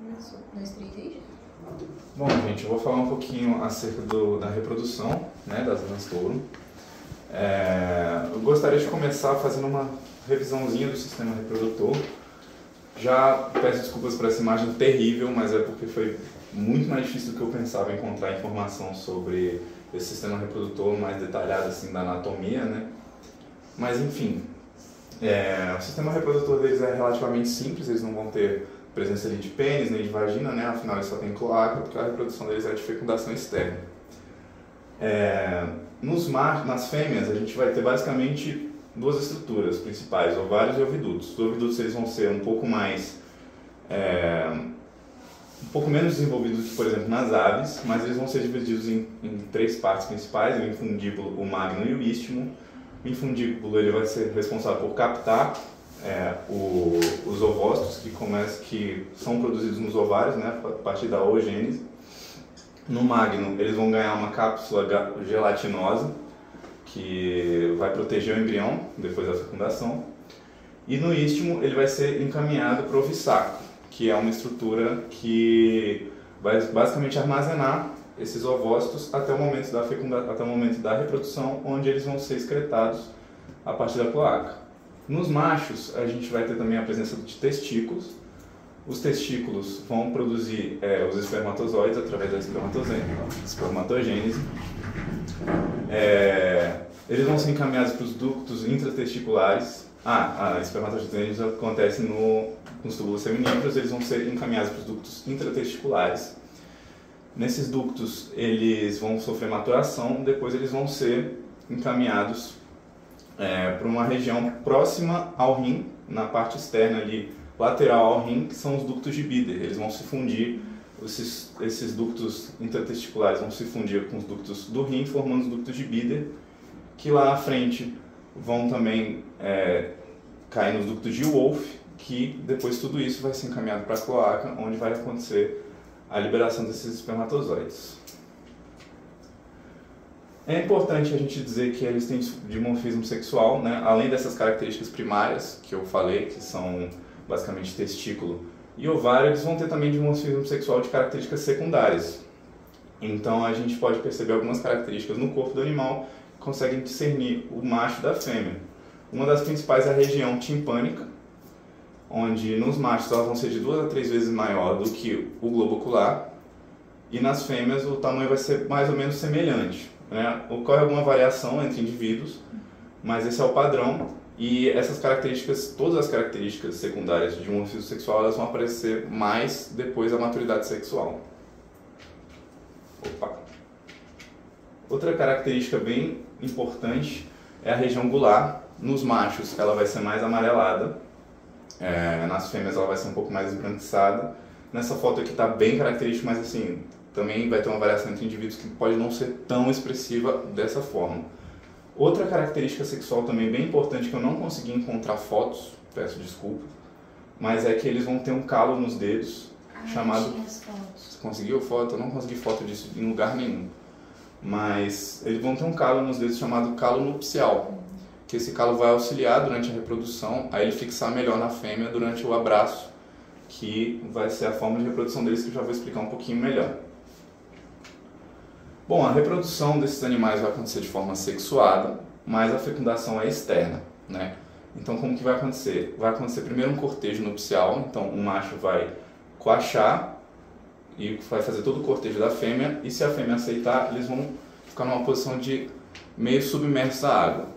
Começou. 2, 3 aí? Bom, gente, eu vou falar um pouquinho acerca da reprodução, né, das rãs touro. Eu gostaria de começar fazendo uma revisãozinha do sistema reprodutor. Já peço desculpas por essa imagem terrível, mas é porque foi muito mais difícil do que eu pensava encontrar informação sobre esse sistema reprodutor mais detalhado assim da anatomia, né? Mas enfim, o sistema reprodutor deles é relativamente simples, eles não vão ter presença ali de pênis nem de vagina, né? Afinal eles só têm cloaca, porque a reprodução deles é de fecundação externa. Nas fêmeas a gente vai ter basicamente duas estruturas principais, ovários e ovidutos. Os ovidutos eles vão ser um pouco menos desenvolvidos que, por exemplo, nas aves, mas eles vão ser divididos em três partes principais: o infundíbulo, o magno e o istmo. O infundíbulo ele vai ser responsável por captar os ovócitos que são produzidos nos ovários, né, a partir da oogênese. No magno eles vão ganhar uma cápsula gelatinosa que vai proteger o embrião depois da fecundação. E no istmo ele vai ser encaminhado para o ovissaco, que é uma estrutura que vai basicamente armazenar esses ovócitos até o momento da reprodução, onde eles vão ser excretados a partir da cloaca. Nos machos, a gente vai ter também a presença de testículos. Os testículos vão produzir os espermatozoides através da espermatogênese. Eles vão ser encaminhados para os ductos intratesticulares. A espermatogênese acontece nos túbulos seminíferos, eles vão ser encaminhados para os ductos intratesticulares. Nesses ductos eles vão sofrer maturação, depois eles vão ser encaminhados para uma região próxima ao rim, na parte externa ali, lateral ao rim, que são os ductos de Bieder. Eles vão se fundir, esses ductos intratesticulares vão se fundir com os ductos do rim, formando os ductos de Bieder, que lá na frente vão também cair nos ductos de Wolff, que depois tudo isso vai ser encaminhado para a cloaca, onde vai acontecer a liberação desses espermatozoides. É importante a gente dizer que eles têm dimorfismo sexual, né? Além dessas características primárias que eu falei, que são basicamente testículo e ovário, eles vão ter também dimorfismo sexual de características secundárias. Então a gente pode perceber algumas características no corpo do animal que conseguem discernir o macho da fêmea. Uma das principais é a região timpânica, onde nos machos elas vão ser de 2 a 3 vezes maior do que o globo ocular, e nas fêmeas o tamanho vai ser mais ou menos semelhante, né? Ocorre alguma variação entre indivíduos, mas esse é o padrão, e essas características, todas as características secundárias de dimorfismo sexual, elas vão aparecer mais depois da maturidade sexual. Outra característica bem importante é a região gular. Nos machos ela vai ser mais amarelada, nas fêmeas ela vai ser um pouco mais esbranquiçada. Nessa foto aqui está bem característico, mas assim, também vai ter uma variação entre indivíduos que pode não ser tão expressiva dessa forma. Outra característica sexual também bem importante, que eu não consegui encontrar fotos, peço desculpas, mas é que eles vão ter um calo nos dedos, chamado... Você conseguiu foto? Eu não consegui foto disso em lugar nenhum. Mas eles vão ter um calo nos dedos chamado calo nupcial, que esse calo vai auxiliar durante a reprodução a ele fixar melhor na fêmea durante o abraço, que vai ser a forma de reprodução deles, que eu já vou explicar um pouquinho melhor. Bom, a reprodução desses animais vai acontecer de forma sexuada, mas a fecundação é externa, né? Então como que vai acontecer? Vai acontecer primeiro um cortejo nupcial, então o macho vai coachar e vai fazer todo o cortejo da fêmea, e se a fêmea aceitar, eles vão ficar numa posição de meio submersos à água.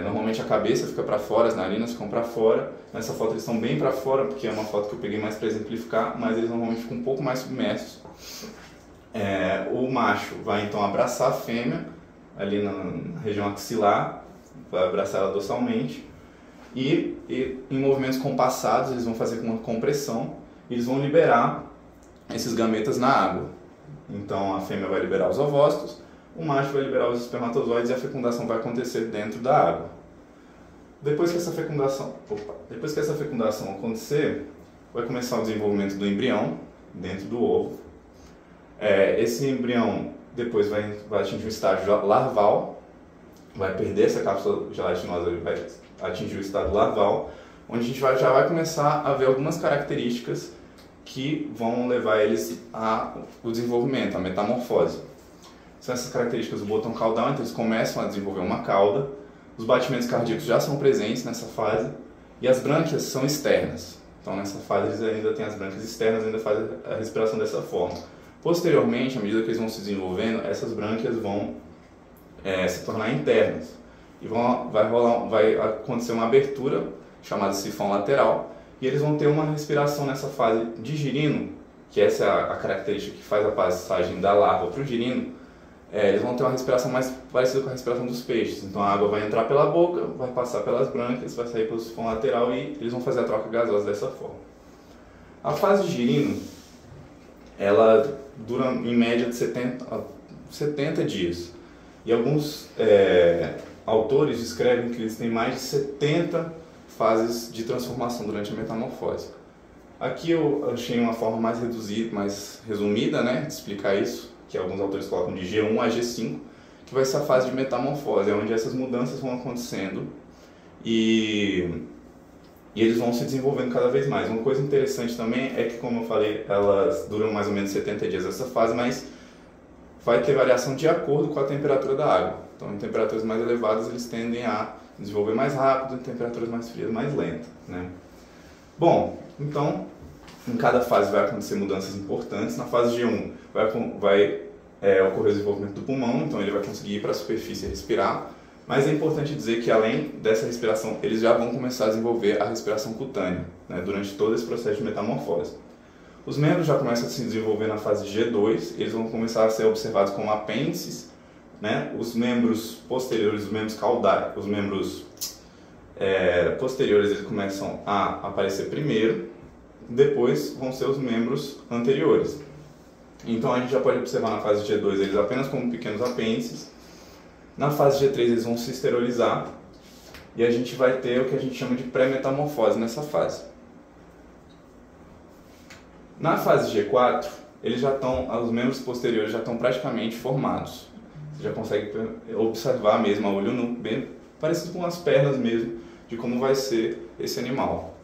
Normalmente a cabeça fica para fora, as narinas ficam para fora. Nessa foto eles estão bem para fora, porque é uma foto que eu peguei mais para exemplificar, mas eles normalmente ficam um pouco mais submersos. O macho vai então abraçar a fêmea, ali na região axilar, vai abraçar ela dorsalmente, e em movimentos compassados eles vão fazer com uma compressão, e eles vão liberar esses gametas na água. Então a fêmea vai liberar os ovócitos, o macho vai liberar os espermatozoides e a fecundação vai acontecer dentro da água. Depois que essa fecundação acontecer, vai começar o desenvolvimento do embrião dentro do ovo. Esse embrião depois vai atingir o estágio larval, vai perder essa cápsula gelatinosa, ele vai atingir o estado larval, onde a gente já vai começar a ver algumas características que vão levar eles ao desenvolvimento, à metamorfose. São essas características do botão caudal, então eles começam a desenvolver uma cauda, os batimentos cardíacos já são presentes nessa fase e as brânquias são externas. Então nessa fase eles ainda têm as brânquias externas, ainda fazem a respiração dessa forma. Posteriormente, à medida que eles vão se desenvolvendo, essas brânquias vão se tornar internas e vai acontecer uma abertura chamada sifão lateral e eles vão ter uma respiração nessa fase de girino, que essa é a característica que faz a passagem da larva para o girino. Eles vão ter uma respiração mais parecida com a respiração dos peixes. Então a água vai entrar pela boca, vai passar pelas brânquias, vai sair pelo sifão lateral e eles vão fazer a troca gasosa dessa forma. A fase de girino, ela dura em média de 70 dias. E alguns autores descrevem que eles têm mais de 70 fases de transformação durante a metamorfose. Aqui eu achei uma forma mais reduzida, mais resumida, né, de explicar isso, que alguns autores colocam de G1 a G5, que vai ser a fase de metamorfose, onde essas mudanças vão acontecendo e eles vão se desenvolvendo cada vez mais. Uma coisa interessante também é que, como eu falei, elas duram mais ou menos 70 dias essa fase, mas vai ter variação de acordo com a temperatura da água. Então, em temperaturas mais elevadas, eles tendem a desenvolver mais rápido, em temperaturas mais frias, mais lento, né? Bom, então, em cada fase vai acontecer mudanças importantes. Na fase G1 vai ocorrer o desenvolvimento do pulmão, então ele vai conseguir ir para a superfície e respirar. Mas é importante dizer que, além dessa respiração, eles já vão começar a desenvolver a respiração cutânea, né, durante todo esse processo de metamorfose. Os membros já começam a se desenvolver na fase G2, eles vão começar a ser observados como apêndices, né? Os membros posteriores, os membros caudais, os membros posteriores eles começam a aparecer primeiro, depois vão ser os membros anteriores. Então a gente já pode observar na fase G2 eles apenas como pequenos apêndices. Na fase G3 eles vão se esterolizar e a gente vai ter o que a gente chama de pré-metamorfose nessa fase. Na fase G4, os membros posteriores já estão praticamente formados. Você já consegue observar mesmo a olho nu, bem parecido com as pernas mesmo, de como vai ser esse animal.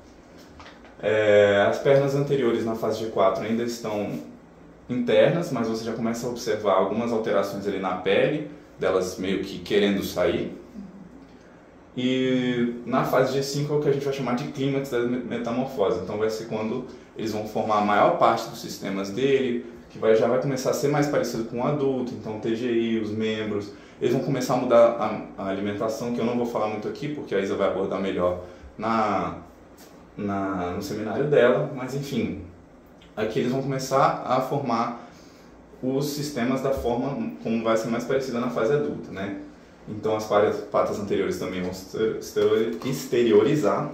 As pernas anteriores na fase G4 ainda estão internas, mas você já começa a observar algumas alterações ali na pele, delas meio que querendo sair. E na fase G5 é o que a gente vai chamar de clímax da metamorfose. Então vai ser quando eles vão formar a maior parte dos sistemas dele, que já vai começar a ser mais parecido com o adulto, então o TGI, os membros, eles vão começar a mudar a alimentação, que eu não vou falar muito aqui, porque a Isa vai abordar melhor no seminário dela, mas enfim, aqui eles vão começar a formar os sistemas da forma como vai ser mais parecida na fase adulta, né? Então as patas anteriores também vão exteriorizar,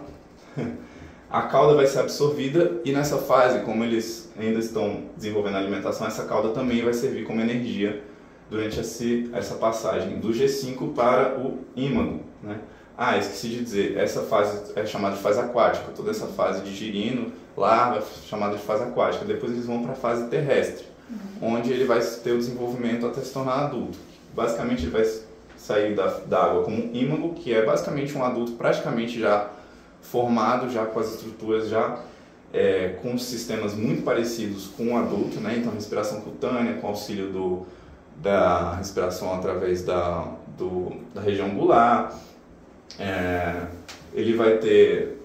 a cauda vai ser absorvida e nessa fase, como eles ainda estão desenvolvendo a alimentação, essa cauda também vai servir como energia durante essa passagem do G5 para o ímago, né? Esqueci de dizer, essa fase é chamada de fase aquática, toda essa fase de girino, larva, é chamada de fase aquática. Depois eles vão para a fase terrestre, onde ele vai ter o desenvolvimento até se tornar adulto. Basicamente ele vai sair da água como um ímago, que é basicamente um adulto praticamente já formado, já com as estruturas com sistemas muito parecidos com o adulto, né? Então respiração cutânea com auxílio da respiração através da região gular. Ele vai ter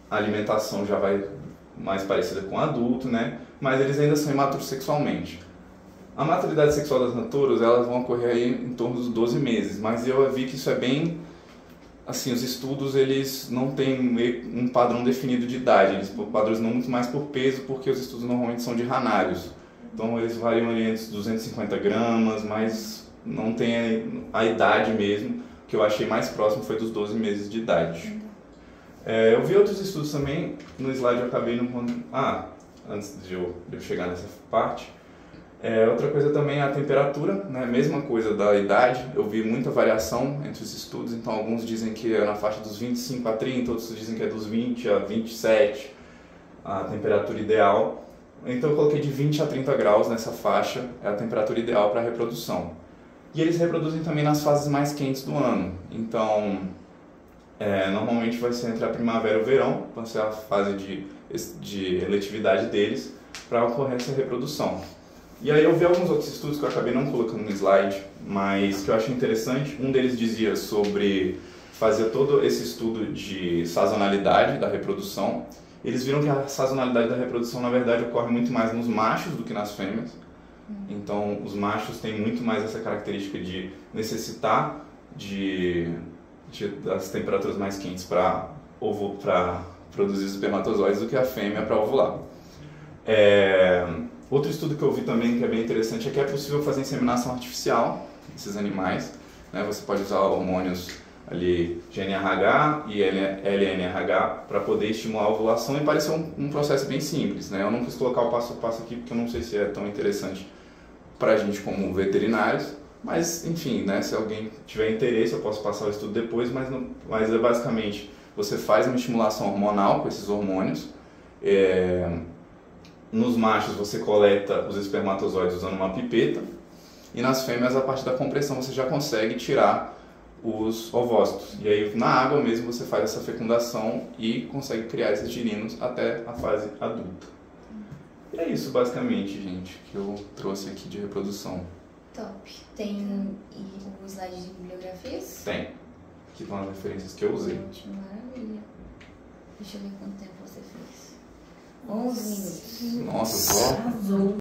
a alimentação já vai mais parecida com o adulto, né? Mas eles ainda são imaturos sexualmente. A maturidade sexual das naturas, elas vão ocorrer aí em torno dos 12 meses, mas eu vi que isso é bem, assim, os estudos eles não têm um padrão definido de idade, eles padronizam muito mais por peso, porque os estudos normalmente são de ranários. Então eles variam ali entre 250 gramas, mas não tem a idade mesmo. O que eu achei mais próximo foi dos 12 meses de idade. Eu vi outros estudos também, no slide eu acabei não... antes de eu chegar nessa parte. Outra coisa também é a temperatura, né? Mesma coisa da idade, eu vi muita variação entre os estudos, então alguns dizem que é na faixa dos 25 a 30, outros dizem que é dos 20 a 27 a temperatura ideal. Então eu coloquei de 20 a 30 graus nessa faixa, é a temperatura ideal para a reprodução. E eles reproduzem também nas fases mais quentes do ano, então Normalmente vai ser entre a primavera e o verão, vai ser a fase de eletividade deles, para ocorrer essa reprodução. E aí eu vi alguns outros estudos que eu acabei não colocando no slide, mas que eu achei interessante. Um deles dizia sobre fazer todo esse estudo de sazonalidade da reprodução. Eles viram que a sazonalidade da reprodução, na verdade, ocorre muito mais nos machos do que nas fêmeas. Então, os machos têm muito mais essa característica de necessitar das temperaturas mais quentes para produzir os espermatozoides do que a fêmea para ovular. Outro estudo que eu vi também que é bem interessante é que é possível fazer inseminação artificial nesses animais, né? Você pode usar hormônios ali GnRH e LNRH para poder estimular a ovulação, e parece um processo bem simples, né? Eu não quis colocar o passo a passo aqui porque eu não sei se é tão interessante para a gente como veterinários, mas enfim, né? Se alguém tiver interesse eu posso passar o estudo depois, mas é basicamente você faz uma estimulação hormonal com esses hormônios. Nos machos você coleta os espermatozoides usando uma pipeta, e nas fêmeas a partir da compressão você já consegue tirar os ovócitos. E aí na água mesmo você faz essa fecundação e consegue criar esses girinos até a fase adulta. E é isso basicamente, gente, que eu trouxe aqui de reprodução. Top. Tem o slide de bibliografias? Tem. Aqui estão as referências que eu usei. Maravilha. Deixa eu ver quanto tempo você fez. 11 minutos. Nossa, só...